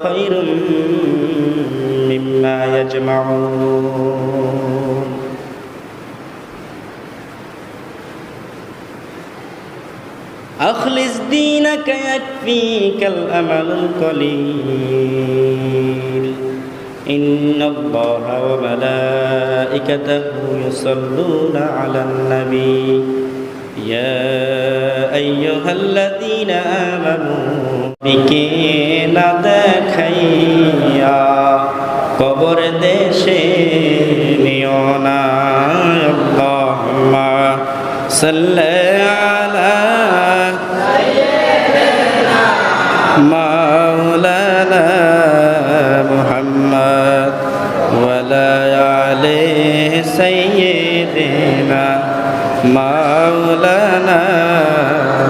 خير مما يجمعون أخلص دينك يكفيك الأمل القليل إن الله وملائكته يصلون على النبي يا أيها الذين آمنوا বিকে না দেখাইয়া কবর দেশে নিও না আল্লাহুম্মা সাল্লি আলা সাইয়্যিদিনা মাওলানা মুহাম্মদ ওয়া লা আলি সাইয়্যিদিনা মাওলানা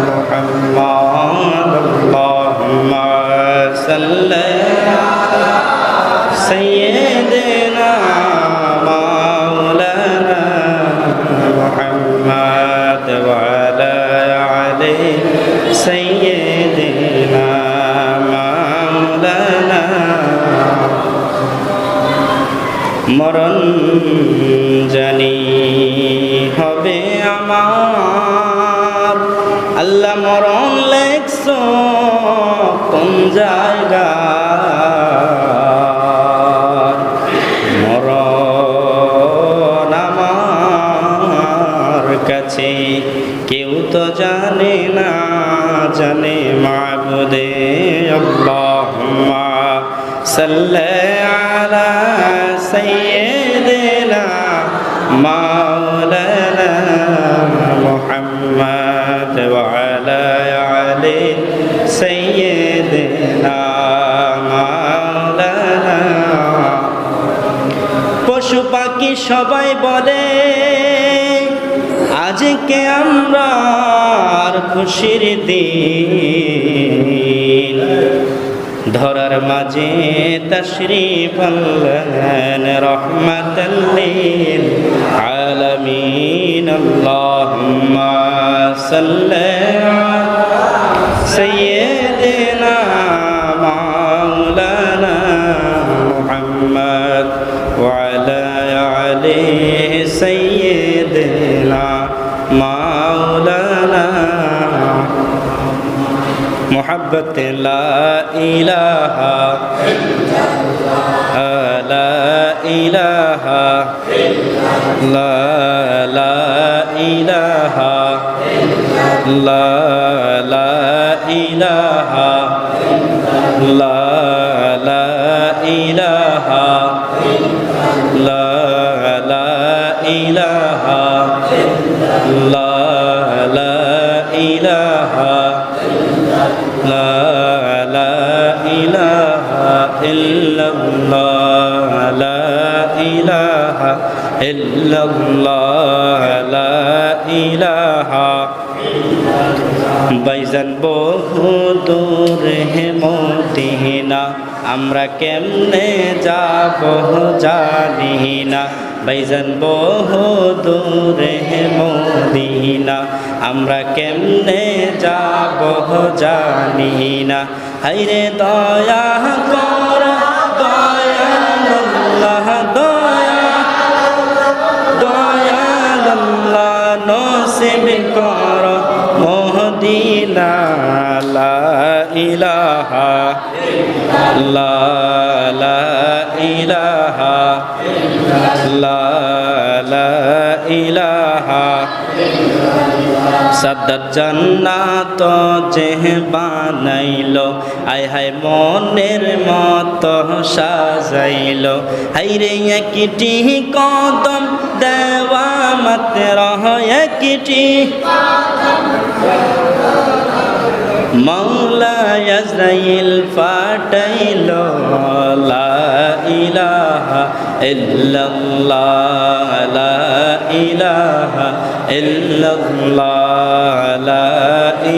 মুহাম্মদ صلى على سيدنا مولانا محمد وعلى آله سيدنا مولانا মরণ জানি হবে আমার আল্লাহ মরণ লেখছো কোন জায়গা মরণ আমার কাছে কেউ তো জানে না জানে মাবুদে আল্লাহুম্মা সাল্লি আলা সাইয়্যিদিনা মাওলানা মুহাম্মদ ওয়া আলা আলি সাইয়্যিদিনা মাওলানা পশু পাখি সবাই বলে আজকে আমরা খুশির দিন ধরার মাঝে তাশরীফ আনলেন রাহমাতাল লিল আলামিন আল্লাহুম্মা সাল্লি আলা সাইয়্যিদিনা মাওলানা মুহাম্মদ ওয়া আলা আলি সাইয়্যিদিনা মাওলানা محبت لا إله لا إله لا لا إله لا لا إله لا لا إله لا لا إله لا لا إله لا لا إله إلا الله لا إله إلا الله لا إله বাইজান বহু দূর হে মদিনা আমরা কেমনে যাব জানি না বাইজান বহু দূর হে মদিনা আমরা কেমনে যাব জানি না হায়রে দয়া কর দয়াল্লাহ দয়াল্লাহ নসিব কর মদিনা লা ইলাহা লা লা ইলাহা লা লা ইলাহা সাদ্দাত জান্নাত যে বানাইলো আয় হায় মনের মতো সাজাইলো হায়রে একটি কদম দেওয়া মাত্র একটি মৌলা আজরাইল ফাটাইলো লা ইলাহা ইল্লাল্লাহ লা ইলাহা ইল্লাল্লাহ লা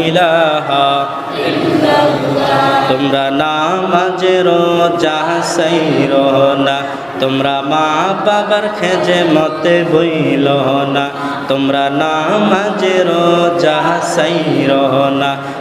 ইলাহা ইল্লাল্লাহ তোমরা নামাজ রোজা সাইরো না তোমরা মা বাবার খেজমতে বইলো না তোমরা নামাজ রোজা সাইরো না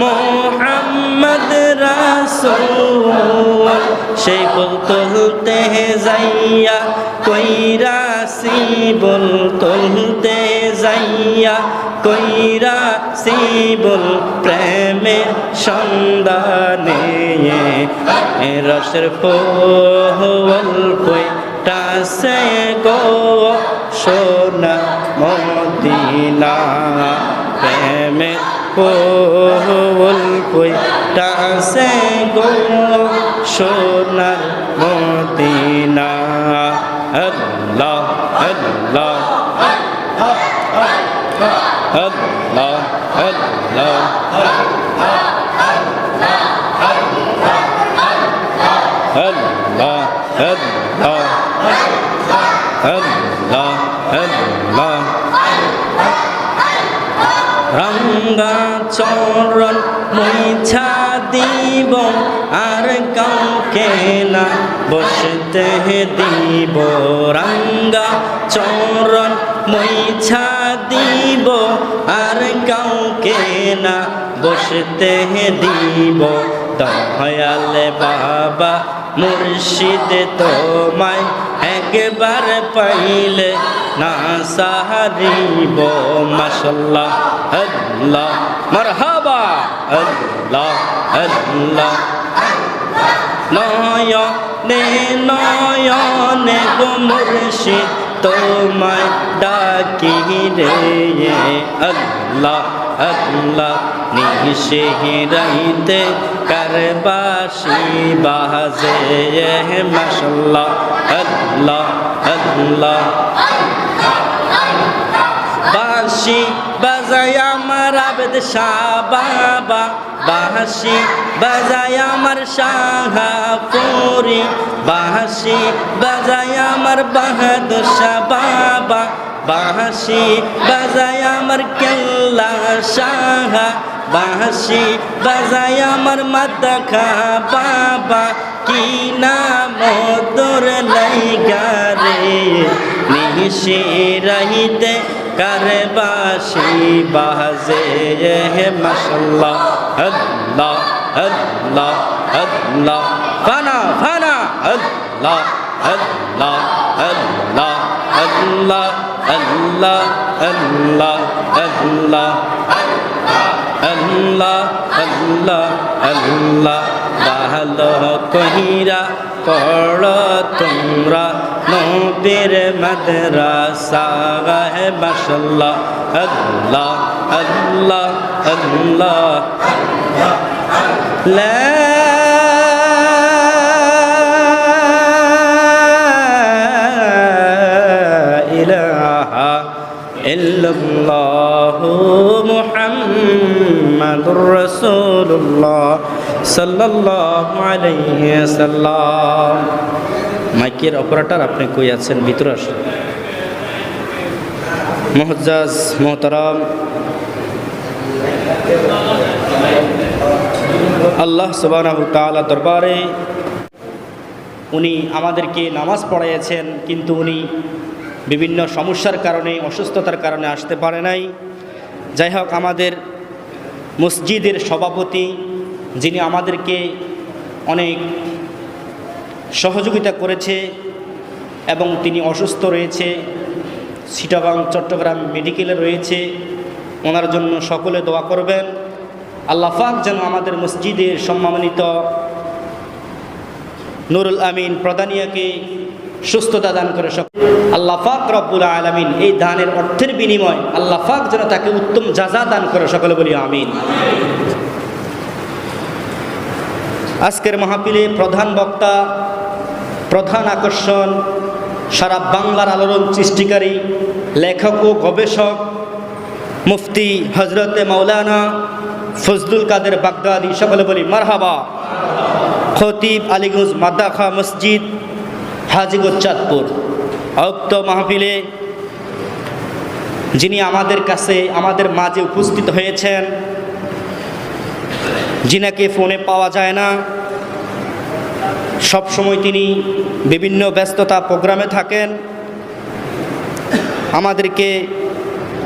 মোহাম্মদ রাসূল সেই ফুল তুলতে যাইয়া কইরাছি বল তুলতে যাইয়া কইরাছি বল প্রেমের সন্ধানে রসের ফুল কইতাছে গো সোনা মদিনা প্রেমের ফুল কইতাছে গো সোনার মদিনা আল্লাহ আল্লাহ আল্লাহ আল্লাহ আল্লাহ আল্লাহ আল্লাহ রঙ্গা চরণ মুছা দিব আর কাউকে না বসতে দিব রঙ্গা চরণ মুছা দিব আর কাউকে না বসতে দিব দয়াল বাবা মুর্শিদ তোমায় একবার পাইলে না সাহারিব মাশাআল্লাহ আল্লাহ মারহাবা আল্লাহ আল্লাহ নয়নে নয়নে গো মুর্শিদ তোমায় ডাকি রে আল্লাহ আল্লাহ নিশিরাইতে কারবাসি বাজে মাশাআল্লাহ আল্লাহ আল্লাহ বাঁশি বাজায় আমার আবেদ শাহ বাবা বাঁশি বাজায় আমার শাহপুরি বাঁশি বাজায় আমার বাহাদুর শাহ বাবা বাঁশি বাজায় আমার কেল্লা শাহ বাঁশি বাজায় আমার মাদাখা বাবা কি নাম তোর লাইগা রে নিশিরাইতে কারবাসি বাজে মাশাআল্লাহ আল্লাহ আল্লাহ আল্লাহ ফানা ফানা আল্লাহ আল্লাহ আল্লাহ আল্লাহ আল্লাহ আল্লাহ আল্লাহ আল্লাহ আল্লাহ আল্লাহ ভালো কহিরা পড়ো তোমরা নবীর মাদ্রাসা হে মাশাআল্লাহ আল্লাহ আল্লাহ আল্লাহ লা ইলাহা ইল্লাল্লাহু মুহাম্মাদুর রাসূলুল্লাহ সাল্লাল্লাহু আলাইহি সাল্লাম। মাইকের অপারেটর আপনি কই আছেন? ভিতরে আসুন। মুআজ্জাজ মুহতারাম, আল্লাহ সুবহানাহু ওয়া তাআলা দরবারে উনি আমাদেরকে নামাজ পড়াইয়াছেন, কিন্তু উনি বিভিন্ন সমস্যার কারণে, অসুস্থতার কারণে আসতে পারে নাই। যাই হোক, আমাদের মসজিদের সভাপতি, যিনি আমাদেরকে অনেক সহযোগিতা করেছে এবং তিনি অসুস্থ রয়েছে, চিটাগাং চট্টগ্রাম মেডিকেলে রয়েছে, ওনার জন্য সকলে দোয়া করবেন। আল্লাহ পাক যেন আমাদের মসজিদের সম্মানিত নুরুল আমিন প্রধানিয়াকে সুস্থতা দান করে। আল্লাহ পাক রব্বুল আলামিন এই দানের অর্থের বিনিময় আল্লাহ পাক যেন তাকে উত্তম জাযা দান করে। সকলে বলি আমিন। আজকের মাহফিলে প্রধান বক্তা, প্রধান আকর্ষণ, সারা বাংলার আলোড়ন সৃষ্টিকারী লেখক ও গবেষক মুফতি হজরতে মাওলানা ফজলুল কাদের বাগদাদি। সকলে বলি মারহাবা। খতিব আলীগঞ্জ মাদ্রাসা মসজিদ হাজীগঞ্জ চাঁদপুর। উক্ত মাহফিলে যিনি আমাদের কাছে, আমাদের মাঝে উপস্থিত হয়েছেন, যিনাকে ফোনে পাওয়া যায় না, সব সময় তিনি বিভিন্ন ব্যস্ততা প্রোগ্রামে থাকেন,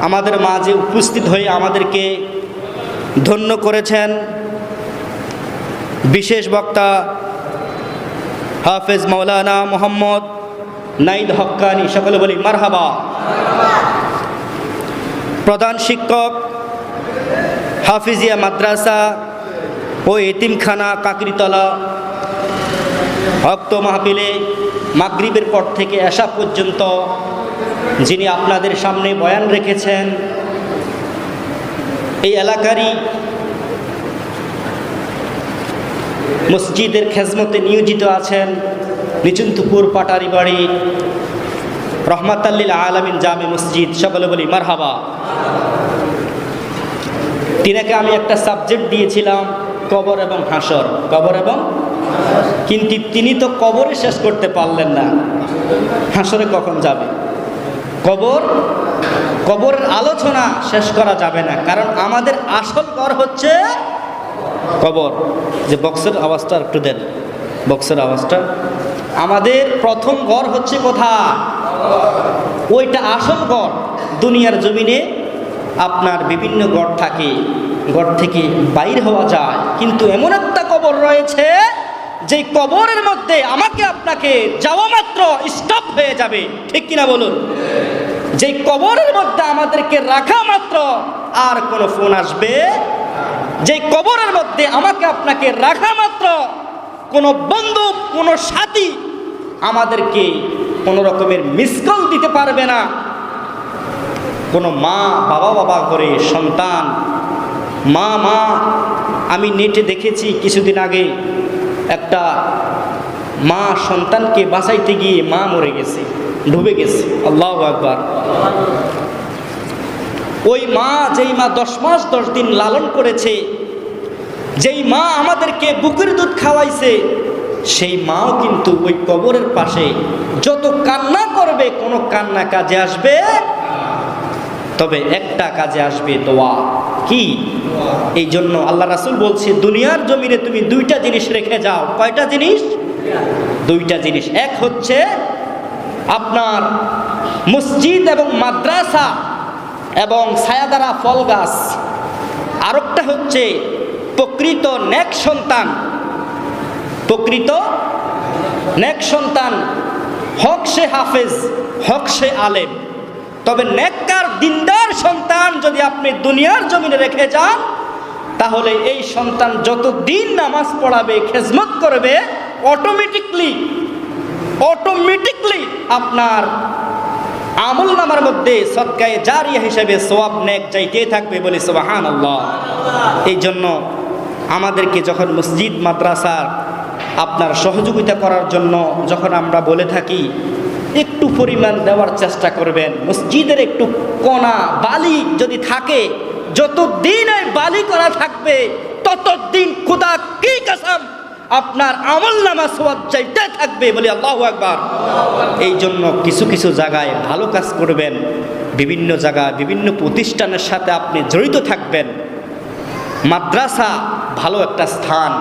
আমাদের মাঝে উপস্থিত হয়ে আমাদেরকে ধন্য করেছেন বিশেষ বক্তা হাফেজ মাওলানা মোহাম্মদ নাইদ হক্কানি, সকলে বলি মারহাবা। প্রধান শিক্ষক হাফিজিয়া মাদ্রাসা ও এতিমখানা কাকরিতলা ভক্ত মাহফিলে মাগরিবের পর থেকে এশা পর্যন্ত যিনি আপনাদের সামনে বয়ান রেখেছেন, এই এলাকারই মসজিদের খেজমতে নিয়োজিত আছেন নিচুন্তপুর পাটারি বাড়ি রহমাতাল্লিল আলামিন জামে মসজিদ, সকলে বলি মারহাবা। তিনাকে আমি একটা সাবজেক্ট দিয়েছিলাম, কবর এবং হাসর, কবর এবং, কিন্তু তিনি তো কবরে শেষ করতে পারলেন না, হাসরে কখন যাবে? কবরের আলোচনা শেষ করা যাবে না, কারণ আমাদের আসল ঘর হচ্ছে কবর। যে বক্সের আওয়াজটা একটু দেন, বক্সের আওয়াজটা। আমাদের প্রথম ঘর হচ্ছে কোথায়? ওইটা আসল ঘর। দুনিয়ার জমিনে আপনার বিভিন্ন ঘর থাকে, ঘর থেকে বাইর হওয়া যায়, কিন্তু এমন একটা কবর রয়েছে যে কবরের মধ্যে আমাকে আপনাকে যাওয়া মাত্র স্টপ হয়ে যাবে, ঠিক কিনা বলুন? যে কবরের মধ্যে আমাদেরকে রাখা মাত্র আর কোনো ফোন আসবে, যে কবরের মধ্যে আমাকে আপনাকে রাখা মাত্র কোনো বন্ধু কোনো সাথী আমাদেরকে কোনো রকমের মিস কল দিতে পারবে না। কোনো মা বাবা করে সন্তান মা আমি নেটে দেখেছি কিছুদিন আগে, একটা মা সন্তানকে বাঁচাইতে গিয়ে মা মরে গেছে, ডুবে গেছে। আল্লাহু আকবার। ওই মা, যেই মা 10 মাস 10 দিন লালন করেছে, যেই মা আমাদেরকে বুকের দুধ খাওয়াইছে, সেই মাও কিন্তু ওই কবরের পাশে যত কান্না করবে, কোনো কান্না কাজে আসবে? তবে একটা কাজে আসবে, দোয়া। কি? এই জন্য আল্লাহ রাসূল বলছে, দুনিয়ার জমিনে তুমি 2টা জিনিস রেখে যাও। কয়টা জিনিস? 2টা জিনিস। এক হচ্ছে আপনার মসজিদ এবং মাদ্রাসা এবং ছায়াদারা ফল গাছ। আরেকটা হচ্ছে প্রকৃত নেক সন্তান, প্রকৃত নেক সন্তান, হক সে হাফেজ, হক সে আলেম। তবে নেককার দিনদার সন্তান যদি আপনি দুনিয়ার জমিনে রেখে যান, তাহলে এই সন্তান যত দিন নামাজ পড়াবে, খেজমত করবে, অটোমেটিকলি আপনার আমল নামার মধ্যে সদকায়ে জারিয়া হিসেবে সওয়াব নেক যাইতেই থাকবে, বলে সুবহানাল্লাহ। এই জন্য আমাদেরকে যখন মসজিদ মাদ্রাসার আপনার সহযোগিতা করার জন্য যখন আমরা বলে থাকি, একটু পরিমাণ দেওয়ার চেষ্টা করবেন। মসজিদের একটু কোনা বালি যদি থাকে, যতদিন এই বালি করা থাকবে ততদিন খোদা কি কসম আপনার আমল নামা সওয়াব চাইতে থাকবে, বলি আল্লাহু আকবার। এই জন্য কিছু কিছু জায়গায় ভালো কাজ করবেন, বিভিন্ন জায়গায় বিভিন্ন প্রতিষ্ঠানের সাথে আপনি জড়িত থাকবেন। মাদ্রাসা ভালো একটা স্থান,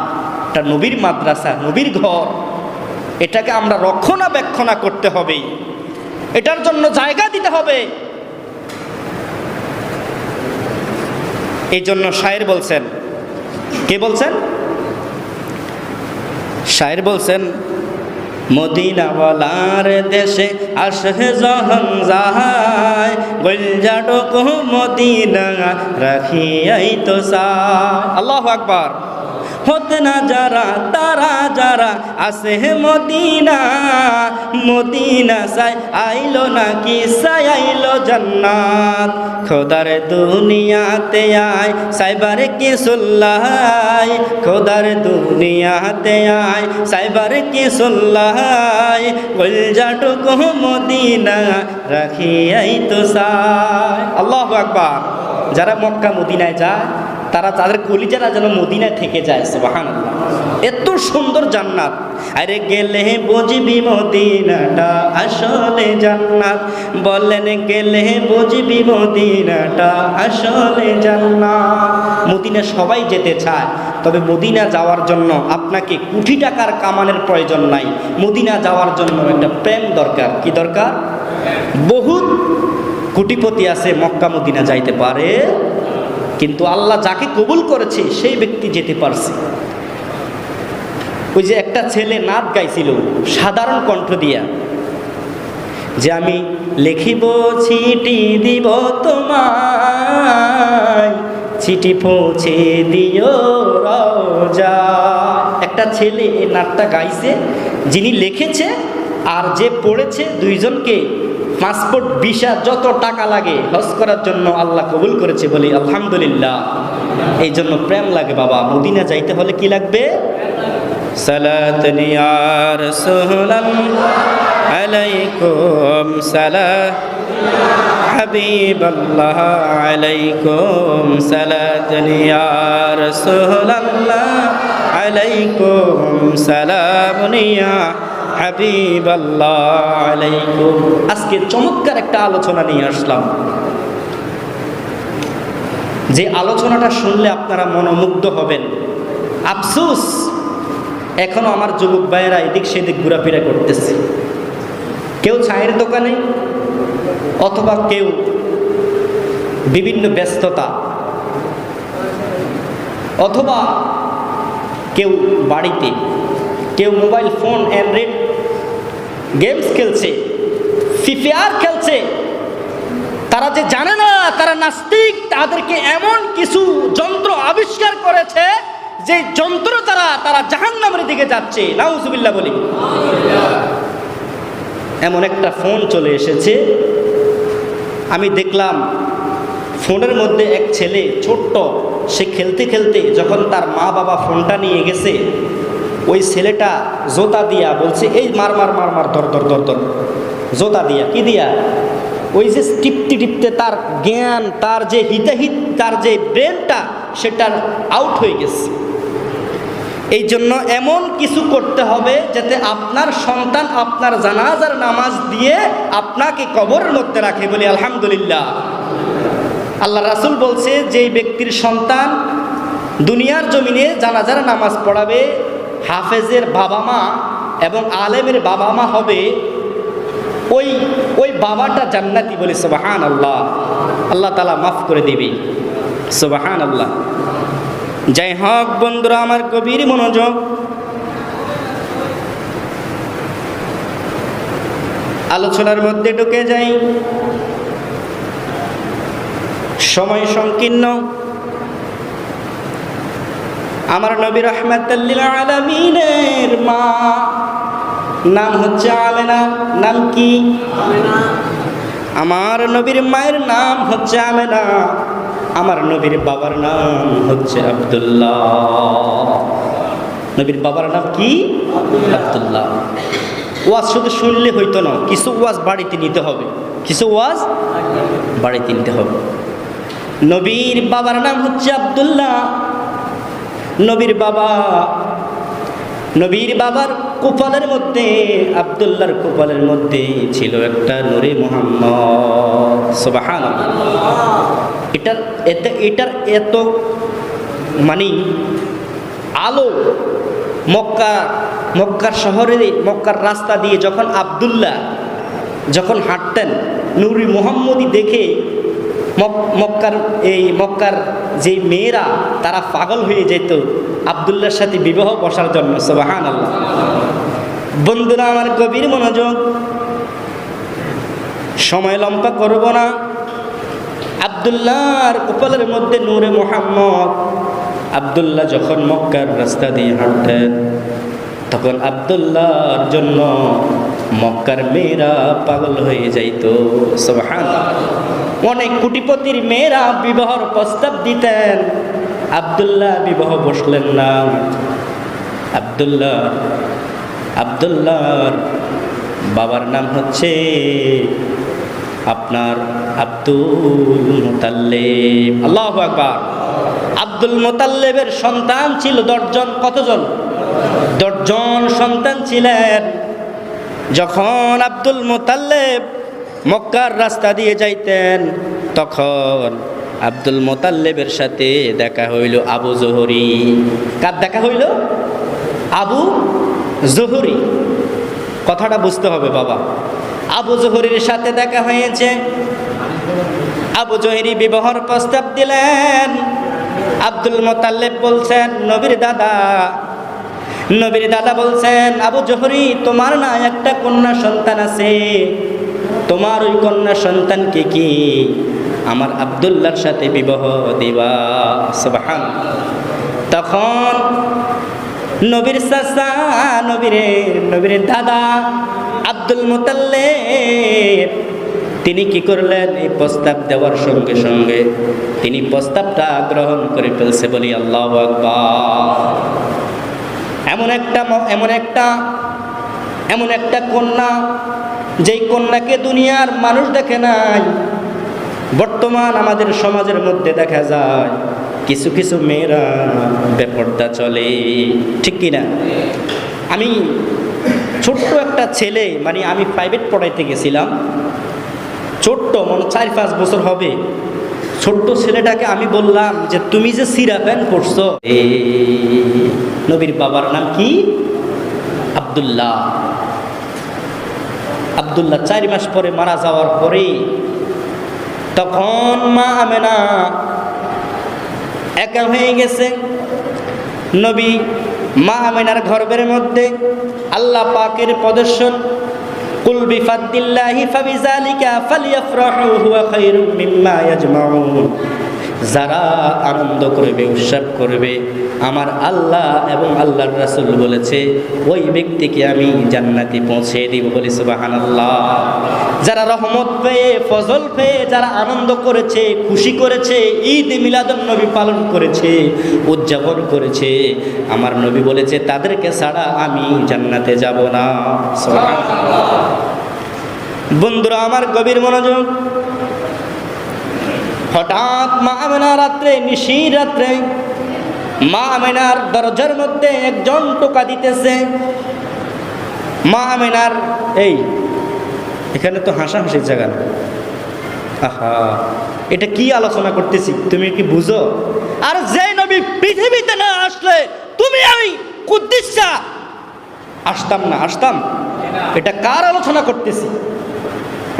একটা নবীর মাদ্রাসা, নবীর ঘর, এটাকে আমরা রক্ষণাবেক্ষণা করতে হবে, এটার জন্য জায়গা দিতে হবে। এই জন্য শায়ের বলছেন, কে বলছেন? শায়ের বলছেন, মদিনাওয়ালার দেশে আসে যখন যায়, গোলজাটক মদিনা রাখিয়াই তো চায়। আল্লাহু আকবার। হতে না যারা তারা যারা আসে মদিনা, মদিনা চাই আইলো নাকি চাই আইলো জান্নাত। খোদার দুনিয়াতে আয় সাইবার কি সুল্লাই, খোদার দুনিয়াতে আয় সাইবার কি সুল্লাই, গোলজাটক মদিনা রাখিয়াই তো চায়। আল্লাহু আকবার। যারা মক্কা মদিনায় যায় তারা তাদের কলিজারা যেন মদিনায় থেকে যায়। সুবহানাল্লাহ। এত সুন্দর জান্নাত। আরে গেলে বুঝবি মদিনাটা আসলে জান্নাত, বলেন গেলে বুঝবি মদিনাটা আসলে জান্নাত। মদিনা সবাই যেতে চায়, তবে মদিনা যাওয়ার জন্য আপনাকে কোটি টাকার কামানের প্রয়োজন নাই। মদিনা যাওয়ার জন্য একটা প্রেম দরকার। কি দরকার? বহুত কোটিপতি আছে মক্কা মদিনা যাইতে পারে কিন্তু আল্লাহ যাকে কবুল করেছে সেই ব্যক্তি যেতে পারছে। ওই যে একটা ছেলে নাচ গাইছিল সাধারণ কণ্ঠ দিয়া, যে আমি লিখিব চিঠি দিব তোমায়, চিঠি পৌঁছে দিও রোজা। একটা ছেলে এই নাটটা গাইছে, যিনি লিখেছে আর যে পড়েছে, দুইজনকে পাসপোর্ট ভিসা যত টাকা লাগে হজ করার জন্য আল্লাহ কবুল করেছে, বলি আলহামদুলিল্লাহ। এই জন্য প্রেম লাগে বাবা। মদিনা যাইতে হলে কি লাগবে? সালাতুন ইয়া রাসূলুল্লাহ আলাইকুম সালাম হাবিবাল্লাহ আলাইকুম সালাতুন ইয়া রাসূলুল্লাহ আলাইকুম সালামুন ইয়া হাবিবাল্লাহ আলাইকুম। আজকে চমৎকার একটা আলোচনা নিয়ে আসলাম, যে আলোচনাটা শুনলে আপনারা মনোমুগ্ধ হবেন। আফসোস এখনো আমার যুবক ভাইয়েরা এদিক সেদিক ঘোরাফেরা করতেছে, কেউ চায়ের দোকানে, অথবা কেউ বিভিন্ন ব্যস্ততা, অথবা কেউ বাড়িতে, কেউ মোবাইল ফোন অ্যান্ড্রয়েড গেমস খেলছে, ফ্রি ফায়ার খেলছে। তারা যে জানে না তারা নাস্তিক, তাদেরকে এমন কিছু যন্ত্র আবিষ্কার করেছে যে যন্ত্র তারা জাহান্নামের দিকে যাচ্ছে। নাউজুবিল্লাহ বলি। এমন একটা ফোন চলে এসেছে, আমি দেখলাম ফোনের মধ্যে এক ছেলে ছোট্ট, সে খেলতে খেলতে যখন তার মা বাবা ফোনটা নিয়ে গেছে, ওই ছেলেটা জোতা দিয়া বলছে, এই মার মার মার মার ধর ধর ধর ধর। জোতা দিয়া কি দিয়া? ওই যে টিপতে টিপতে তার জ্ঞান, তার যে হিতাহিত, তার যে ব্রেনটা, সেটা আউট হয়ে গেছে। এই জন্য এমন কিছু করতে হবে যাতে আপনার সন্তান আপনার জানাজার নামাজ দিয়ে আপনাকে কবরের মধ্যে রাখে, বলি আলহামদুলিল্লাহ। আল্লাহ রাসূল বলছে, যেই ব্যক্তির সন্তান দুনিয়ার জমিনে জানাজার নামাজ পড়াবে, হাফেজের বাবা মা এবং আলেমের বাবা মা হবে, ওই বাবাটা জান্নাতি, বলি সুবহানাল্লাহ। আল্লাহ তাআলা মাফ করে দিবে, সুবহানাল্লাহ। যাই হোক বন্ধুরা আমার, গভীর মনোযোগ। আলোচনার মধ্যে ঢুকে যাই, সময় সংকীর্ণ। আমার নবী রাহমাতুল লিল আলামিনের মা নাম হচ্ছে আমেনা। নাম কি? আমার নবীর মায়ের নাম হচ্ছে আমেনা। আমার নবীর বাবার নাম হচ্ছে আব্দুল্লাহ। নবীর বাবার নাম কি? আব্দুল্লাহ। ওয়াজ শুধু শুনলে হইতো না, কিছু ওয়াজ বাড়িতে নিতে হবে, কিছু ওয়াজ বাড়িতে নিতে হবে। নবীর বাবার নাম হচ্ছে আব্দুল্লাহ। নবীর বাবার কপালের মধ্যে, আব্দুল্লাহর কপালের মধ্যে ছিল একটা নূরে মুহাম্মদ। সুবহানাল্লাহ। এটার এত মানে আলো, মক্কার শহরে, মক্কার রাস্তা দিয়ে যখন আব্দুল্লাহ যখন হাঁটতেন, নূরে মুহাম্মদি দেখে মক্কার যে মেয়েরা তারা পাগল হয়ে যেত আব্দুল্লাহর সাথে বিবাহ বসার জন্য। সুবহানাল্লাহ। বন্ধুরা আমার, গভীর মনোযোগ, সময় লম্বা করব না। আব্দুল্লাহর কপালের মধ্যে নূরে মুহাম্মদ। আব্দুল্লাহ যখন মক্কার রাস্তা দিয়ে হাঁটতেন, তখন আব্দুল্লাহর জন্য মক্কার মেয়েরা পাগল হয়ে যাইত। সুবহানাল্লাহ। অনেক কোটিপতির মেয়েরা বিবাহর প্রস্তাব দিতেন, আব্দুল্লাহ বিবাহ বসলেন না। আব্দুল্লাহর বাবার নাম হচ্ছে আপনার আব্দুল মুতাল্লিব। আল্লাহু আকবার। আব্দুল মুতাল্লিবের সন্তান ছিল 10 জন। কতজন? 10 জন সন্তান ছিলেন। যখন আব্দুল মুতাল্লিব মক্কার রাস্তা দিয়ে যাইতেন, তখন আব্দুল মুতাল্লিবের সাথে দেখা হইল আবু জোহরি। কার দেখা হইল? আবু জোহরি। কথাটা বুঝতে হবে বাবা। আবু জোহরির সাথে দেখা হয়েছে। আবু জহিরি বিবাহর প্রস্তাব দিলেন। আব্দুল মুতাল্লিব বলছেন, নবীর দাদা বলছেন, আবু জহরি তোমার না একটা কন্যা সন্তান আছে, তোমার ওই কন্যা সন্তানকে কি আমার আব্দুল্লাহর সাথে বিবাহ দিবা? সুবহানাল্লাহ। তখন নবীর চাচা, নবীর দাদা আব্দুল মুতাল্লিব তিনি কি করলেন? এই প্রস্তাব দেওয়ার সঙ্গে সঙ্গে তিনি প্রস্তাবটা গ্রহণ করে ফেলছে। বলি আল্লাহু আকবার। এমন একটা কন্যা, যেই কন্যাকে দুনিয়ার মানুষ দেখে নাই। বর্তমান আমাদের সমাজের মধ্যে দেখা যায় কিছু কিছু মেয়েরা বেপর্দা চলে, ঠিক কিনা? আমি ছোট্ট একটা ছেলে, মানে আমি প্রাইভেট পড়াইতে গেছিলাম, ছোট্ট 4-5 বছর হবে, ছোট্ট ছেলেটাকে আমি বললাম যে তুমি যে সিরা প্যান্ট পরছো, নবীর বাবার নাম কি? আব্দুল্লাহ। 4 মাস পরে মারা যাওয়ার পরে তখন মা আমেনা একা হয়ে গেছে। নবী মা আমেনার গর্ভের মধ্যে আল্লাহ পাকের প্রদর্শন, কুল বিফাদ্দিল্লাহি ফাবিযালিকা ফালইফরাহু হুয়া খায়রুম মিম্মা ইয়াজমাউন। যারা আনন্দ করবে, উৎসব করবে, আমার আল্লাহ এবং আল্লাহর রাসূল বলেছে ওই ব্যক্তিকে আমি জান্নাতে পৌঁছে দিব। বলি সুবহানাল্লাহ। যারা রহমত পেয়ে, ফজল পেয়ে যারা আনন্দ করেছে, খুশি করেছে, ঈদ মিলাদুন নবী পালন করেছে, উদযাপন করেছে, আমার নবী বলেছে তাদেরকে ছাড়া আমি জান্নাতে যাব না। সুবহানাল্লাহ। বন্ধুরা আমার, গভীর মনোযোগ। হঠাৎ মা আমেনা রাত্রে, নিশির রাত্রে মা আমেনার দরজার মধ্যে একজন টোকা দিতেছে। মা আমেনার এখানে তো হাসাহাসির জায়গা না। আহা, এটা কি আলোচনা করতেছি তুমি কি বুঝো? আর যে নবী পৃথিবীতে না আসলে তুমি আমি কুদ্দিসা আসতাম না, আসতাম? এটা কার আলোচনা করতেছি?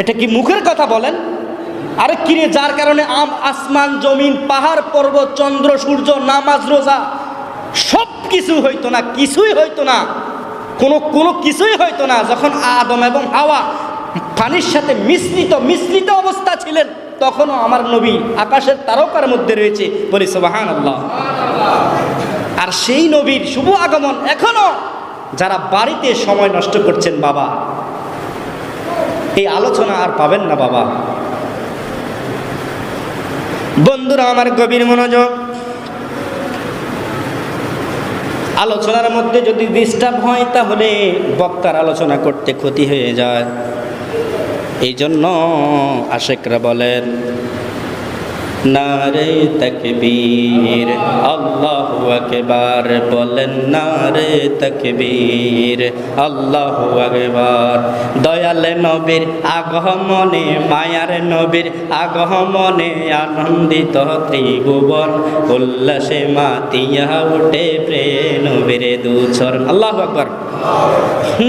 এটা কি মুখের কথা বলেন? আরে কিরে, যার কারণে আসমান জমিন পাহাড় পর্বত চন্দ্র সূর্য নামাজ রোজা সব কিছু হইতো না, কিছুই হইতো না, কোনো কিছুই হইতো না। যখন আদম এবং হাওয়া পানির সাথে মিশ্রিত অবস্থা ছিলেন, তখনও আমার নবী আকাশের তারকার মধ্যে রয়েছে। বলি সুবহানাল্লাহ। আর সেই নবীর শুভ আগমন এখনো যারা বাড়িতে সময় নষ্ট করছেন, বাবা এই আলোচনা আর পাবেন না বাবা। বন্ধুরা আমার, গভীর মনোযোগ। আলোচনার মধ্যে যদি ডিস্টার্ব হয় তাহলে বক্তার আলোচনা করতে ক্ষতি হয়ে যায়। এই জন্য আশেকরা বলেন নারে তাকবীর, আল্লাহু আকবার, বলেন নারে তাকবীর, আল্লাহু আকবার। দয়াল নবীর আগমনে, মায়ার নবীর আগমনে আনন্দিত ত্রিভুবন, উল্লাসে মাতিয়া উঠে প্রিয় নবীর দুচরণ। আল্লাহু আকবার।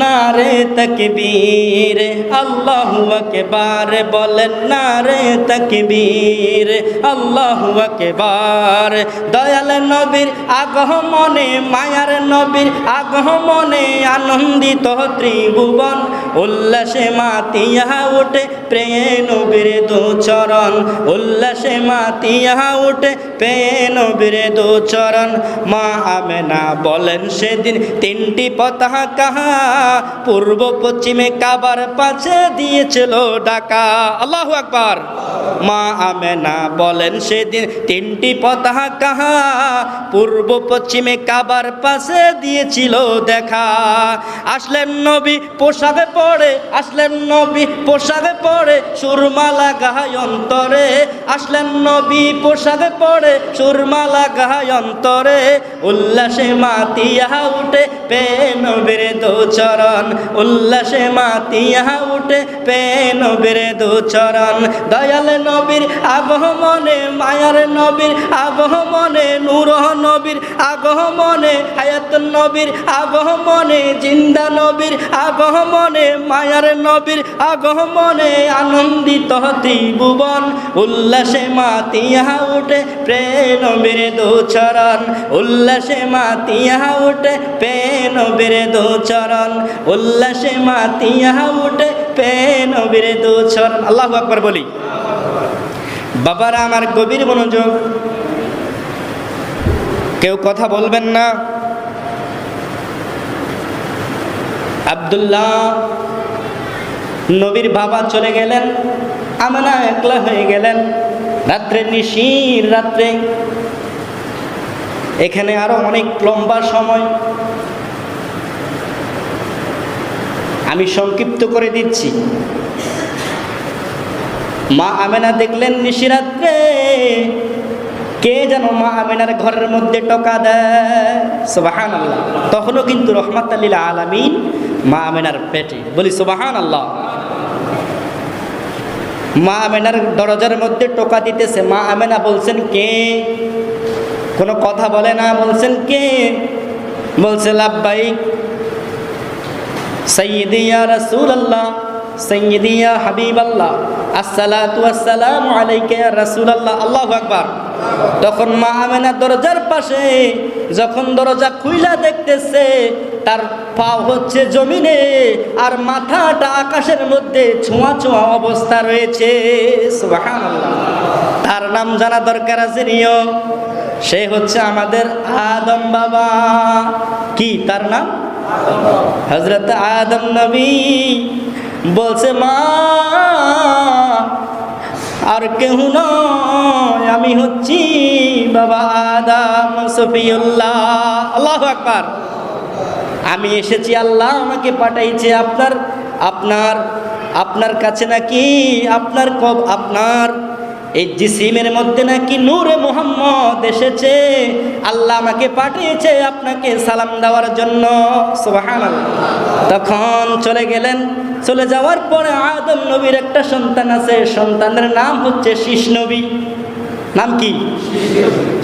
নারে তাকবীর, আল্লাহু আকবার, বলেন নারে তাকবীর, আল্লাহু আকবার। দয়াল নবীর আগমনে, মায়ার নবীর আগমনে আনন্দিত ত্রিভুবন, উল্লাসে মাতিয়া ওঠে প্রিয় নবীর দুচরণ, উল্লাসে মাতিয়া ওঠে প্রিয় নবীর দুচরণ। মা আমেনা বলেন সেদিন 3টি পতাকা পূর্ব পশ্চিমে কাবার পাশে দিয়েছিল ঢাকা। আল্লাহু আকবার। মা আমেনা বলেন সেদিন 3টি পতাকা পূর্ব পশ্চিমে কাবার পাশে দিয়েছিল দেখা। আসলেন নবী পোশাকে পরে, আসলেন নবী পোশাকে পরে, সুরমা লাগায় অন্তরে, আসলেন নবী পোশাকে পরে, সুরমা লাগায় অন্তরে, উল্লাসে মাতিয়া উঠে পে নবীর দু চরণ, উল্লাসে মাতিয়া উঠে পে নবীর দু চরণ। দয়াল নবীর আগমনে, মায়ার নবীর আগমনে, নূর নবীর আগমনে, হায়াত নবীর আগমনে, জিন্দা নবীর আগমনে, মায়ার নবীর আগমনে, আনন্দিত ত্রিভুবন। উল্লাসে মাতিয়া উঠে প্রেম নবীর দু চরণ, উল্লাসে মাতিয়া উঠে প্রেম নবীর দু চরণ, উল্লাসে মাতিয়া উঠে প্রেম নবীর দু চরণ। আল্লাহু আকবার বলি। বাবারা আমার গভীর মনোযোগ, কেউ কথা বলবেন না। আব্দুল্লাহ নবীর বাবা চলে গেলেন, আমেনা একলা হয়ে গেলেন। রাত্রে নিশির রাত্রে, এখানে আরো অনেক লম্বা সময়, আমি সংক্ষিপ্ত করে দিচ্ছি। মা আমেনা দেখলেন নিশিরাত্রে কে যেন মা আমেনার ঘরের মধ্যে টোকা দেয়। সুবহানাল্লাহ। তখনও কিন্তু রহমাত লিল আলামিন মা আমেনার পেটে। বলি সুবহানাল্লাহ। মা আমেনার দরজার মধ্যে টোকা দিতেছে। মা আমেনা বলছেন কে? কোনো কথা বলে না, বলছেন কে? বলছে লাব্বাইক সাইয়্যিদি ইয়া রাসূলুল্লাহ, সাইয়্যিদি ইয়া হাবিবাল্লাহ, আসসালাতু ওয়াসসালামু আলাইকা ইয়া রাসূলুল্লাহ। আল্লাহু আকবার। তখন মা আমেনা দরজার পাশে, যখন দরজা খুইলা দেখতেছে তার পা হচ্ছে জমিনে আর মাথাটা আকাশের মধ্যে ছোঁয়া ছোঁয়া অবস্থা রয়েছে। সুবহানাল্লাহ। তার নাম জানা দরকার আছে নিয়ম। সে হচ্ছে আমাদের আদম বাবা। কি তার নাম? হযরত আদম নবী। বলছে মা আর কেহ নয়, আমি হচ্ছি বাবা আদম সফিউল্লাহ। আল্লাহু আকবার। আমি এসেছি, আল্লাহ আমাকে পাঠাইছে আপনার আপনার আপনার কাছে নাকি আপনার এই জিসিমের মধ্যে নাকি নূরে মুহাম্মদ এসেছে। আল্লাহ আমাকে পাঠিয়েছে আপনাকে সালাম দেওয়ার জন্য। সুবহানাল্লাহ। তখন চলে গেলেন। চলে যাওয়ার পরে আদম নবীর একটা সন্তান আছে, সন্তানের নাম হচ্ছে শীষ নবী। নাম কি?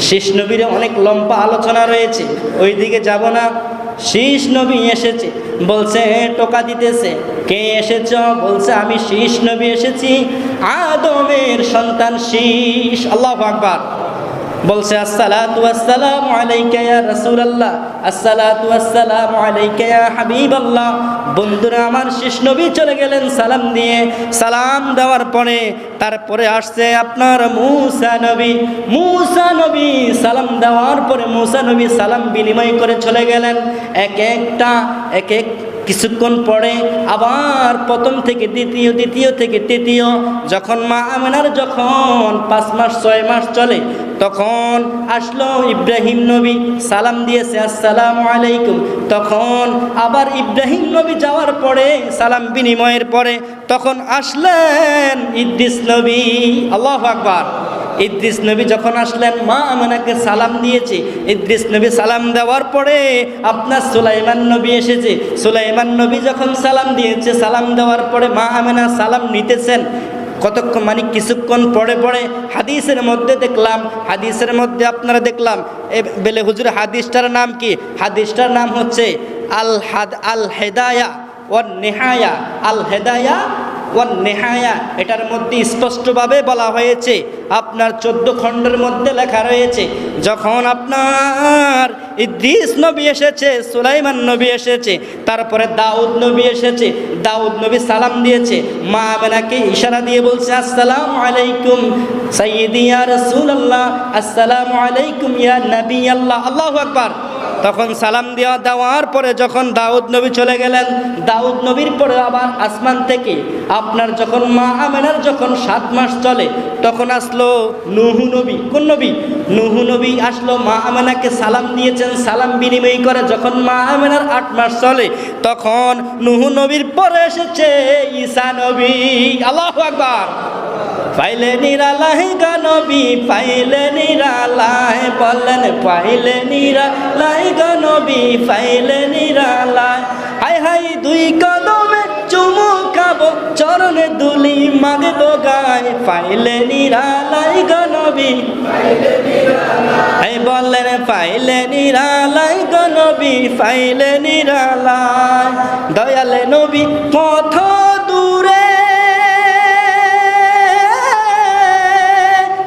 শীষ নবীর অনেক লম্বা আলোচনা রয়েছে, ওই দিকে যাব না। শীষ নবী এসেছে, বলছে টোকা দিতেছে, কে এসেছ? বলছে আমি শীষ নবী এসেছি, আদমের সন্তান শীষ। আল্লাহু আকবার। বলছে আসসালাতু ওয়াসসালামু আলাইকা ইয়া রাসূলুল্লাহ, আসসালাতু ওয়াসসালামু আলাইকা ইয়া হাবিবাল্লাহ। বন্ধুরা আমার, শীষ নবী চলে গেলেন সালাম দিয়ে। সালাম দেওয়ার পরে তারপরে আসছে আপনার মূসা নবী। মূসা নবী সালাম দেওয়ার পরে মূসা নবী সালাম বিনিময় করে চলে গেলেন। এক এক কিছুক্ষণ পরে আবার প্রথম থেকে দ্বিতীয়, দ্বিতীয় থেকে তৃতীয়। যখন মা আমেনার যখন 5 মাস 6 মাস চলে, তখন আসলো ইব্রাহিম নবী, সালাম দিয়েছে আসসালামু আলাইকুম। তখন আবার ইব্রাহিম নবী যাওয়ার পরে সালাম বিনিময়ের পরে তখন আসলেন ইদ্রিস নবী। আল্লাহু আকবার। ইদ্রিস নবী যখন আসলেন, মা আমেনাকে সালাম দিয়েছে। ইদ্রিস নবী সালাম দেওয়ার পরে আপনার সুলাইমান নবী এসেছে। সুলাইমান নবী যখন সালাম দিয়েছে, সালাম দেওয়ার পরে মা আমেনা সালাম নিতেছেন। কতক্ষণ মানে কিছুক্ষণ পরে পরে হাদিসের মধ্যে দেখলাম, হাদিসের মধ্যে আপনারা দেখলাম বেলে হুজুর হাদিসটার নাম কি? হাদিসটার নাম হচ্ছে আল হেদায়া ওয়ান নেহায়া। আল হেদায়া ওয়ান নেহায়া, এটার মধ্যে স্পষ্টভাবে বলা হয়েছে, আপনার 14 খণ্ডের মধ্যে লেখা রয়েছে, যখন আপনার ইদ্রিস নবী এসেছে, সুলাইমান নবী এসেছে, তারপরে দাউদ নবী এসেছে। দাউদ নবী সালাম দিয়েছে, মা আমেনাকে ইশারা দিয়ে বলছে আসসালামু আলাইকুম সাইয়্যিদি ইয়া রাসূলুল্লাহ, আসসালামু আলাইকুম ইয়া নবী আল্লাহ। আল্লাহু আকবার। তখন সালাম দেওয়ার পরে যখন দাউদ নবী চলে গেলেন, দাউদ নবীর পরে আবার আসমান থেকে আপনার যখন মা আমেনার যখন 7 মাস চলে, তখন আসলো নূহ নবী। কোন নবী? নূহ নবী আসলো, মা আমেনাকে সালাম দিয়েছেন। সালাম বিনিময় করে যখন মা আমেনার 8 মাস চলে, তখন নূহ নবীর পরে এসেছে ঈসা নবী। আল্লাহু আকবার। পাইলে নিরালায় গো নবী পাইলে নিরালায়, বলেন পাইলে নিরালায় গো নবী পাইলে নিরালায়। হায় হায় দুই কদমে চুমু খাবো চরণে দুলি মাগবো গায়, পাইলে নিরালায় গো নবী এই বললেন পাইলে নিরালায় গো নবী পাইলে নিরালায়। দয়ালে নবী পথ দূরে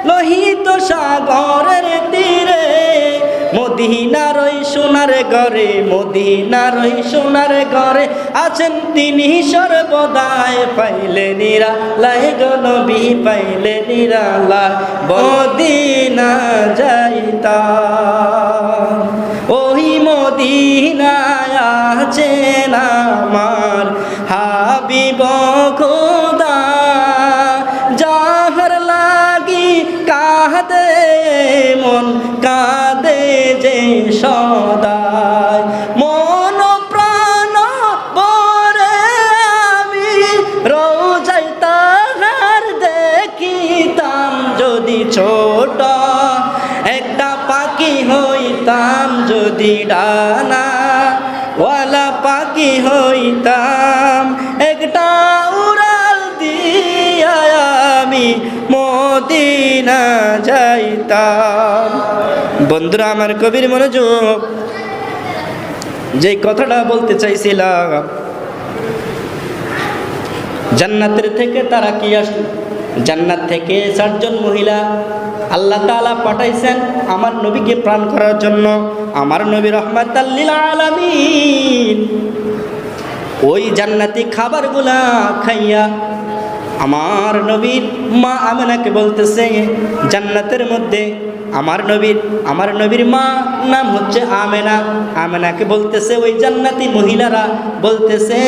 লোহিত সাগরের তীরে, মদিনার ওই সোনার ঘরে, মদিনার ওই সোনার ঘরে আছেন তিনি সর্বদায়, পাইলে নিরালায় গো নবী পাইলে নিরালায়। মদিনা যাইতাম ওই মদিনায় আছেন আমার হাবিব খোদা, যাহার লাগি কাঁদে মন কাঁদে যে সদায়, মন প্রাণ পরে আমি রোজাই তাহার দেখিতাম, যদি ছোট একটা পাখি হইতাম, যদি ডানা ওয়ালা পাখি হইতাম, একটা উড়াল দিয়া আমি মদিনা যাইতাম। বন্ধুরা আমার কবির মনোযোগ, যে কথাটা বলতে চাইছিলাম, জান্নাতের থেকে তারা কি আসলো? জান্নাত থেকে 4 জন মহিলা আল্লাহ তাআলা পাঠাইছেন আমার নবীকে প্রাণ করার জন্য। আমার নবী রাহমাতাল লিল আলামিন ওই জান্নাতি খাবারগুলা খাইয়া আমার নবীর মা আমেনাকে বলতেছে, জান্নাতের মধ্যে আমার নবীর মা নাম হচ্ছে আমেনা। আমেনাকে বলতেছে ওই জান্নাতি মহিলারা বলতেছে,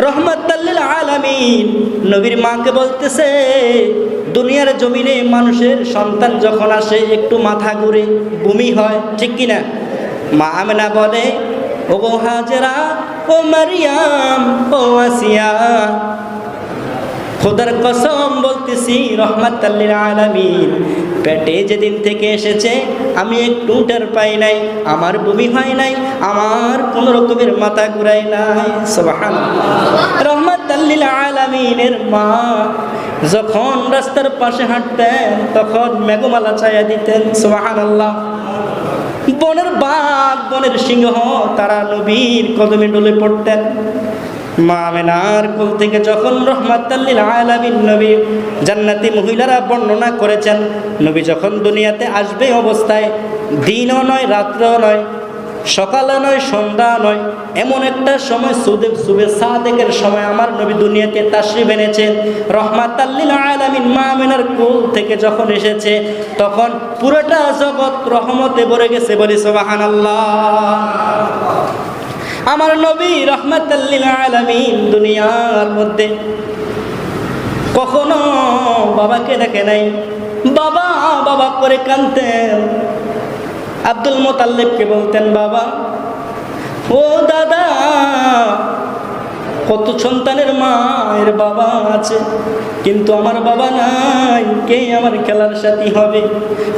রহমাতাল লিল আলামিন নবীর মাকে বলতেছে, দুনিয়ার জমিনে মানুষের সন্তান যখন আসে একটু মাথা ঘুরে বমি হয়, ঠিক কিনা? মা আমেনা বলে, ও গো হাজেরা, ও মারিয়াম, ও আসিয়া, খোদার কসম বলতেছি রহমাতাল লিল আলামিন পেটে যেদিন থেকে এসেছে আমি একটু টের পাই নাই, আমার বমি হয় নাই, আমার কোন রকমের মাথা ঘুরাই নাই। সুবহানাল্লাহ। রহমাতাল লিল আলামিনের মা যখন রাস্তার পাশে হাঁটতেন তখন মেঘমালা ছায়া দিতেন। সুবহানাল্লাহ। বনের বাঘ বনের সিংহ তারা নবীর কদমে ডলে পড়তেন। মা আমেনার কোল থেকে যখন রহমাতাল লিল আলামিন নবী জান্নাতি মহিলারা বর্ণনা করেছেন, নবী যখন দুনিয়াতে আসবে অবস্থায় দিনও নয় রাত্রও নয়, সকালে নয় সন্ধ্যা নয়, এমন একটা সময় সুবে সাদেকের সময় আমার নবী দুনিয়াতে তাশরিফ এনেছেন। রহমাতাল লিল আলামিন মা আমেনার কোল থেকে যখন এসেছে তখন পুরোটা জগৎ রহমতে ভরে গেছে, বলি সুবহানাল্লাহ। আমার নবী রহমাতাল লিল আলামিন দুনিয়ার মধ্যে কখনো বাবাকে দেখে নাই, বাবা বাবা করে কাঁদতেন। আব্দুল মুতাল্লিবকে বলতেন, বাবা ও দাদা, কত সন্তানের মায়ের বাবা আছে কিন্তু আমার বাবা নাই, কে আমার খেলার সাথী হবে?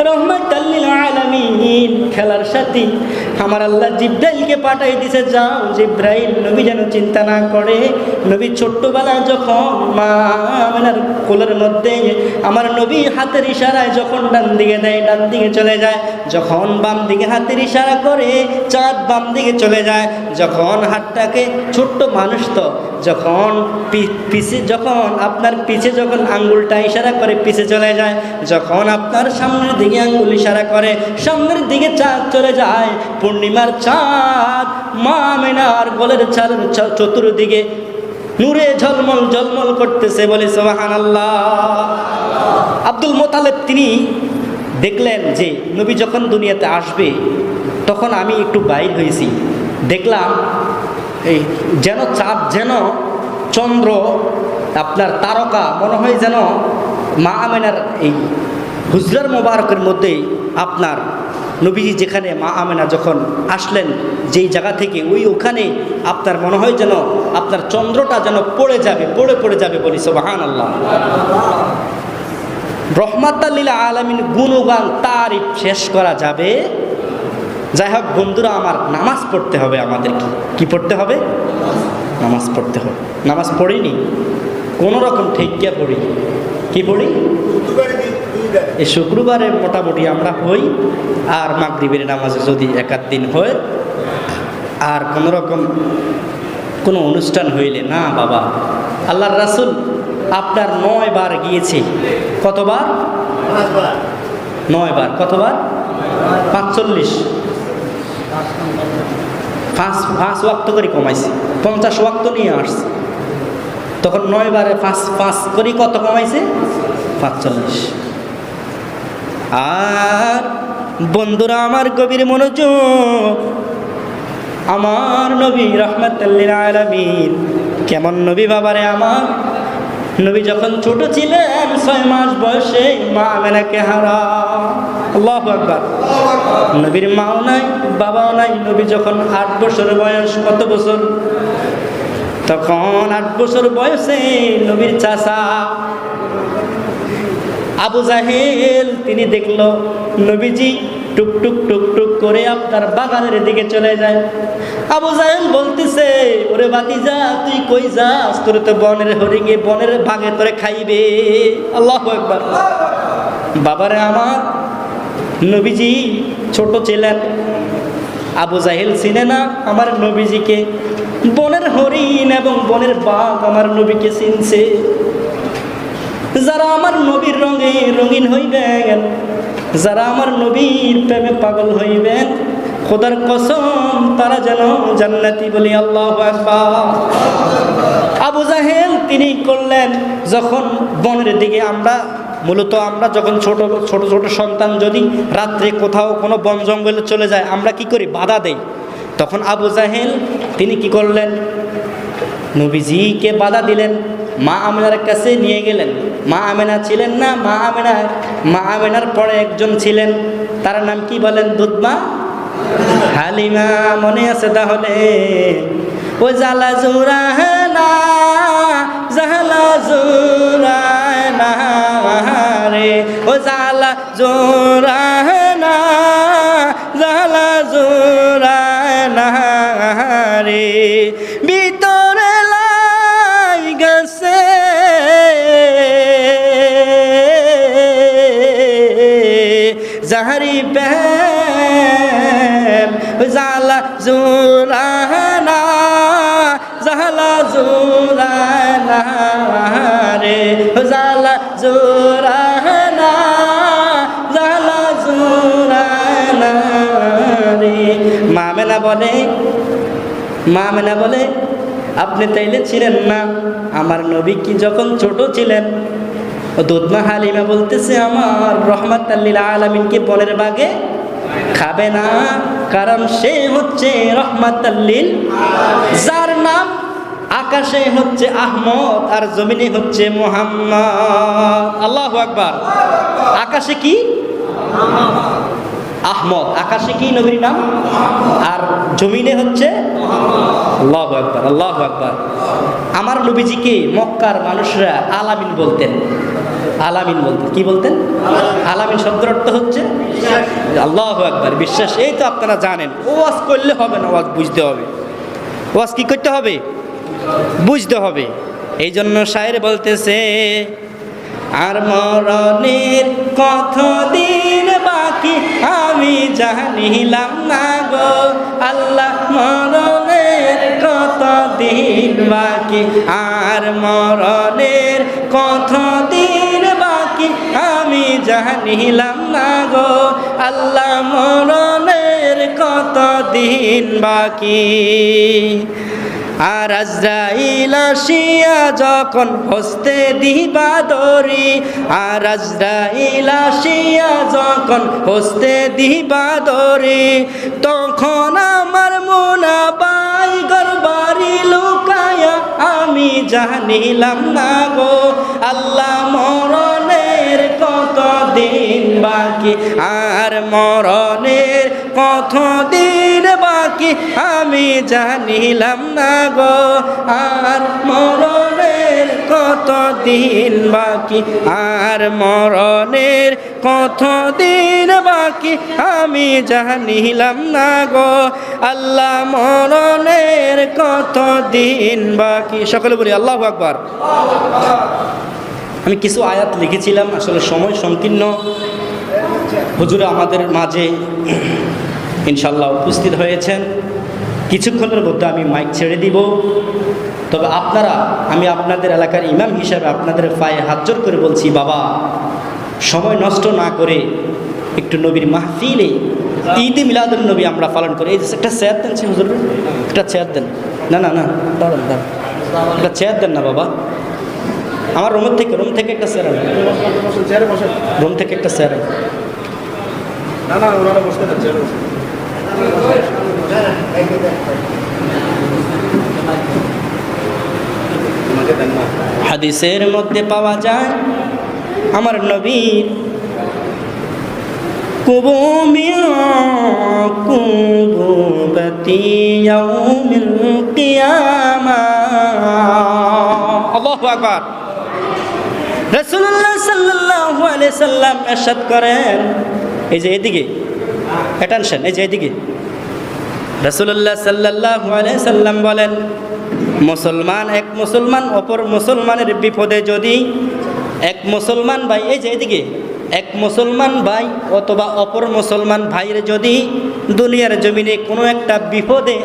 রহমাতাল লিল আলামিন খেলার সাথী আমার আল্লাহ জিব্রাইলকে পাঠাই দিছে, যাও জিব্রাইল নবী যেন চিন্তা না করে। নবী ছোট্টবেলায় যখন মা আমেনার কোলের মধ্যে আমার নবী হাতের ইশারায় যখন ডান দিকে দেয় ডান দিকে চলে যায়, যখন বাম দিকে হাতের ইশারা করে চাঁদ বাম দিকে চলে যায়, যখন হাতটাকে ছোট্ট মানুষ তো যখন পিছে যখন আপনার পিছে যখন আঙ্গুলটা ইশারা করে পিছে চলে যায়, যখন আপনার সামনের দিকে আঙ্গুল ইশারা করে সামনের দিকে চাঁদ চলে যায়। পূর্ণিমার চাঁদ মা আমেনার কোলের চতুর্দিকে নূরে ঝলমল ঝলমল করতেছে, বলে সুবহানাল্লাহ। আব্দুল মুতালিব তিনি দেখলেন যে নবী যখন দুনিয়াতে আসবে তখন আমি একটু বাইর হয়েছি, দেখলাম এই যেন চাঁদ যেন চন্দ্র আপনার তারকা মনে হয় যেন মা আমেনার এই হুজরার মোবারকের মধ্যে আপনার নবীজি যেখানে মা আমেনা যখন আসলেন যেই জায়গা থেকে ওখানে আপনার মনে হয় যেন আপনার চন্দ্রটা যেন পড়ে যাবে বলি সুবহানাল্লাহ। রহমাতাল লিল আলামিন গুণগান তারিফ শেষ করা যাবে। যাই হোক বন্ধুরা আমার, নামাজ পড়তে হবে আমাদেরকে। কি পড়তে হবে? নামাজ পড়তে হবে। নামাজ পড়িনি কোনো রকম ঠেকিয়া পড়ি। কি পড়ি? এই শুক্রবারে মোটামুটি আমরা হই, আর মাগরিবের নামাজে যদি একাধ দিন হয়, আর কোনো রকম কোনো অনুষ্ঠান হইলে না বাবা। আল্লাহর রাসূল আপনার 9 বার গিয়েছে। কতবার? 9 বার। কতবার? 45। 5 ওয়াক্ত করে কমাইছে, 50 ওয়াক্ত নিয়ে আসছে। তখন 9 বারে 5 করে কত কমাইছে? 45। আর বন্ধুরা আমার গভীর মনোযোগ, আমার নবী রাহমাতাল লিল আলামিন কেমন নবী বাবারে আমার। নবী যখন ছোট ছিলেন 6 মাস বয়সে মা আমেনাকে হারা। আল্লাহু আকবার। নবীর মাও নাই বাবাও নাই। নবী যখন 8 বছর বয়স, কত বছর? তখন 8 বছর বয়সে নবীর চাচা আবু জাহেল তিনি দেখলো নবীজি টুকটুক টুকটুক করে আপনার বাগানের দিকে চলে যায়। আবু জাহেল বলতেছে, ওরে ভাতিজা তুই কই যাস? তোরে তো বনের হরিণে বনের ভাগে তোরে খাইবে। আল্লাহু আকবার। বাবারে আমার, নবীজি ছোট ছিলেন, আবু জাহেল চিনে না আমার নবীজিকে। বনের হরিণ এবং বনের বাঘ আমার নবীকে চিনছে। যারা আমার নবীর রঙে রঙিন হইবেন, যারা আমার নবীর প্রেমে পাগল হইবেন, খোদার কসম তারা যেন জান্নাতি বলি। আল্লাহু আকবার। আবু জাহেল তিনি করলেন, যখন বনের দিকে মূলত আমরা যখন ছোট ছোট সন্তান যদি রাত্রে কোথাও কোনো বন জঙ্গলে চলে যায়, আমরা কি করি? বাধা দেই। তখন আবু জাহেল তিনি কি করলেন? নবীজিকে বাধা দিলেন, মা আমেনার কাছে নিয়ে গেলেন। মা আমেনা ছিলেন না, মা আমেনার পরে একজন ছিলেন, তার নাম কি বলেন? দুধমা হালিমা। মনে আছে তাহলে? ও জালা জোরানা জালা জোরানা রে, ও জালা জোরানা জালা জোরানা রে, ভিতরে লাই গেছে জাহারি প্রেম। জালা জোরানা জালা জোরানা রে, জালা জোরানা জালা জোরানা রে। মা আমেনা বলে আপনি তাইলে ছিলেন না, আমার নবী কি যখন ছোট ছিলেন। দুধমা হালিমা বলতেছে, আমার রহমাতাল লিল আলামিনকে বনের বাগে খাবে না, কারণ সে হচ্ছে রহমাতাল লিল, যার নাম আকাশে হচ্ছে আহমদ আর জমিনে হচ্ছে মুহাম্মদ। আল্লাহু আকবার। আকাশে কি? আহমদ। আকাশে কি নবীর নাম? আর জমিনে হচ্ছে আল্লাহু আকবার। আল্লাহু আকবার। আমার নবীজিকে মক্কার মানুষরা আলামিন বলতেন। আলামিন বলতেন। কি বলতেন? আলামিন শব্দের অর্থ হচ্ছে আল্লাহু আকবার, বিশ্বাস। এই তো আপনারা জানেন। ওয়াজ করলে হবে না, ওয়াজ বুঝতে হবে। ওয়াজ কি করতে হবে? বুঝতে হবে। এই জন্য শায়ের বলতেছে, আর মরণের কতদিন বাকি আমি জানিলাম না গো আল্লাহ, মরণের কতদিন বাকি, আর মরণের কতদিন বাকি আমি জানিলাম না গো আল্লাহ, মরণের কতদিন বাকি। আর আজরাইল আসিয়া যখন হস্তে দিবা দড়ি, আর আজরাইল আসিয়া যখন হস্তে দিবা দড়ি, তখন আমার মুনাবাই গরবারি লুকায়া আমি জানিলাম না গো আল্লাহ, মরণের কতদিন বাকি, আর মরণের কতদিন বাকি আমি জানিলাম না গো, আর মরণের কতদিন বাকি, আর মরণের কতদিন বাকি আমি জানিলাম না গো, আল্লাহ মরণের কতদিন বাকি। সকলে বলি আল্লাহু আকবার। আমি কিছু আয়াত লিখেছিলাম, আসলে সময় সংকীর্ণ। হুজুরা আমাদের মাঝে ইনশাআল্লাহ উপস্থিত হয়েছেন। কিছুক্ষণের মধ্যে আমি মাইক ছেড়ে দিব। তবে আপনারা, আমি আপনাদের এলাকার ইমাম হিসাবে আপনাদের পায়ে হাত জোর করে বলছি, বাবা সময় নষ্ট না করে একটু নবীর মাহফিলে ঈদে মিলাদুন নবী আমরা পালন করি। এই যে একটা চেয়ার দেন হুজুর, একটা চেয়ার দেন। না না না, দাঁড়ান দাঁড়ান, একটা চেয়ার দেন না বাবা। আমার রুম থেকে একটা চেয়ার আনেন, রুম থেকে একটা চেয়ার আনেন। না না, ওনারা বসতে না, চেয়ারে বসে। হাদিসের মধ্যে পাওয়া যায় আমার নবীর কুবুবতি ইয়াউমিল কিয়ামাহ। আল্লাহু আকবার। রাসূলুল্লাহ সাল্লাল্লাহু আলাইহি সাল্লাম ইরশাদ করেন, এই যে এদিকে অ্যাটেনশন, এই যে এদিকে রাসূলুল্লাহ সাল্লাল্লাহু আলাইহি সাল্লাম বলেন, মুসলমান এক মুসলমান অপর মুসলমানের বিপদে যদি এক মুসলমান ভাই, এই যে এদিকে, এক মুসলমান ভাই অথবা অপর মুসলমান ভাইয়ের যদি দুনিয়ার জমিনে কোনো একটা বিপদে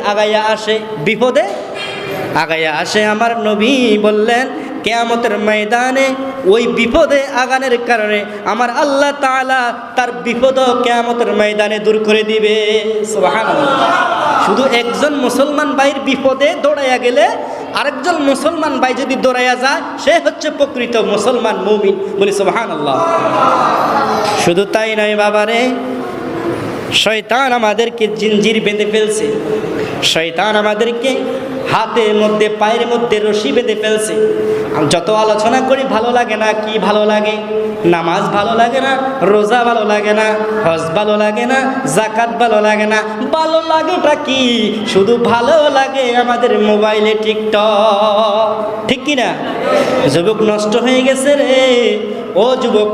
আগাইয়া আসে, আমার নবী বললেন কিয়ামতের ময়দানে ওই বিপদে আগানের কারণে আমার আল্লাহ তাআলা তার বিপদ কিয়ামতের ময়দানে দূর করে দিবে। সুবহানাল্লাহ। শুধু একজন মুসলমান ভাইয়ের বিপদে দৌড়াইয়া গেলে আরেকজন মুসলমান ভাই যদি দৌড়াইয়া যায়, সে হচ্ছে প্রকৃত মুসলমান মুমিন। বলি সুবহানাল্লাহ। শুধু তাই নয় বাবারে, শয়তান আমাদেরকে জিনজির বেঁধে ফেলছে, শয়তান আমাদেরকে হাতের মধ্যে পায়ের মধ্যে রশি বেঁধে ফেলছে। যত আলোচনা করি ভালো লাগে না। কি ভালো লাগে? নামাজ ভালো লাগে না, রোজা ভালো লাগে না, হজ ভালো লাগে না, যাকাত ভালো লাগে না। ভালো লাগেটা কি? শুধু ভালো লাগে আমাদের মোবাইলে টিকটক, ঠিক কিনা? যুবক নষ্ট হয়ে গেছে রে। ও যুবক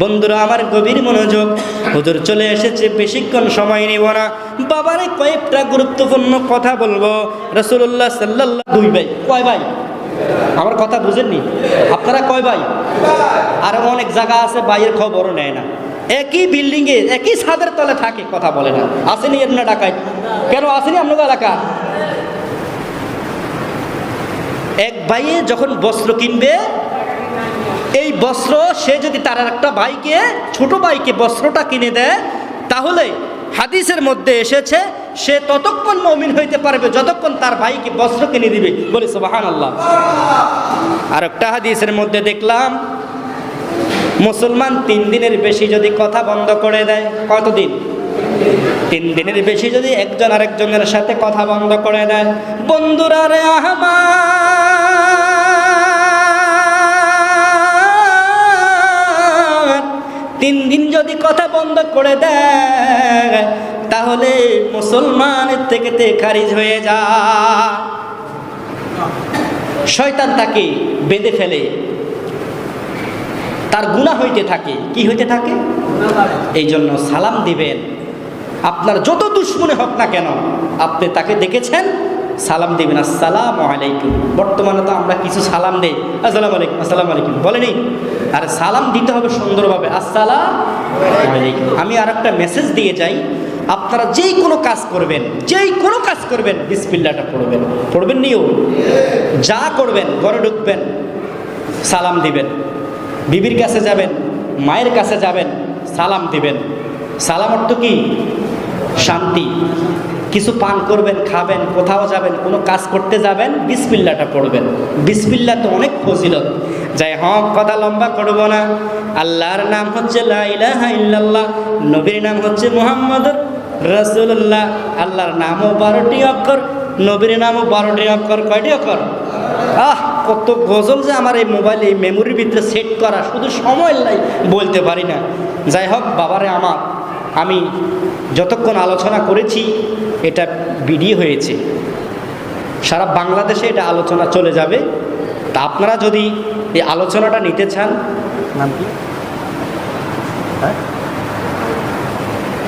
বন্ধুরা আমার গভীর মনোযোগ, হুজুর চলে এসেছে, বেশিক্ষণ সময় নিব না। বাবারে কয়েকটা গুরুত্বপূর্ণ কথা বলবো। রাসূলুল্লাহ সাল্লাল্লাহু, দুই ভাই। কয় ভাই? আমার কথা বুঝেননি আপনারা? কয় ভাই? আর অনেক জায়গা আছে ভাইয়ের খবরও নেয় না, একই বিল্ডিংয়ে একই ছাদের তলে থাকে, কথা বলে না। আসেনি এর না ডাকাই? কেন আসেনি আপনাদের এলাকা? এক ভাইয়ে যখন বস্ত্র কিনবে, এই বস্ত্র সে যদি তার একটা ভাইকে, ছোট ভাইকে বস্ত্রটা কিনে দেয়, তাহলে হাদিসের মধ্যে এসেছে সে ততক্ষণ মুমিন হইতে পারবে যতক্ষণ তার ভাইকে বস্ত্র কিনে দিবে। বলি সুবহানাল্লাহ। আর একটা হাদিসের মধ্যে দেখলাম, মুসলমান 3 দিনের বেশি যদি কথা বন্ধ করে দেয়, কতদিন? 3 দিনের বেশি যদি একজন আরেকজনের সাথে কথা বন্ধ করে দেয়, বন্ধুরা রে আমার 3 দিন যদি কথা বন্ধ করে দেয়, তাহলে মুসলমানের থেকে খারিজ হয়ে যায়। শয়তান তাকে বেঁধে ফেলে, তার গুনাহ হইতে থাকে। কি হইতে থাকে? এই জন্য সালাম দিবেন। আপনার যত দুশ্মনে হোক না কেন, আপনি তাকে দেখেছেন, সালাম দিবেন, আসসালামু আলাইকুম। বর্তমানে তো আমরা কিছু সালাম দেই, আসসালামু আলাইকুম, আসসালামু আলাইকুম বলেনি। আর সালাম দিতে হবে সুন্দরভাবে, আসসালামু আলাইকুম। আমি আর একটা মেসেজ দিয়ে যাই, আপনারা যেই কোনো কাজ করবেন, বিসমিল্লাহটা পড়বেন নিও। যা করবেন, ঘরে ঢুকবেন সালাম দিবেন, বিবির কাছে যাবেন, মায়ের কাছে যাবেন, সালাম দিবেন। সালাম অর্থ কি? শান্তি। কিছু পান করবেন, খাবেন, কোথাও যাবেন, কোনো কাজ করতে যাবেন, বিসমিল্লাহটা পড়বেন। বিসমিল্লাহ তো অনেক ফজিলত। যাই হোক, কথা লম্বা করব না। আল্লাহর নাম হচ্ছে লা ইলাহা ইল্লাল্লাহ, নবীর নাম হচ্ছে মুহাম্মদুর রাসূলুল্লাহ। আল্লাহর নামও 12টি অক্ষর, নবীর নামও 12টি অক্ষর। কয়টি অক্ষর? কত গজল যে আমার এই মোবাইলে এই মেমোরির ভিতরে সেট করা, শুধু সময় নাই বলতে পারি না। যাই হোক বাবারে আমার, আমি যতক্ষণ আলোচনা করেছি এটা ভিডিও হয়েছে, সারা বাংলাদেশে এটা আলোচনা চলে যাবে। তা আপনারা যদি এই আলোচনাটা নিতে চান, নাম কি?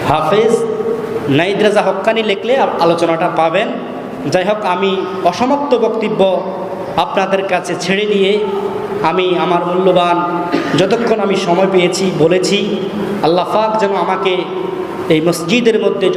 হাফেজ নাইদ রাজা হক্কানি লিখলে আলোচনাটা পাবেন। যাই হোক আমি অসমাপ্ত বক্তব্য আপনাদের কাছে ছেড়ে দিয়ে আমি আমার মূল্যবান যতক্ষণ আমি সময় পেয়েছি বলেছি। আল্লাহ পাক যেন আমাকে এই মসজিদের মধ্যে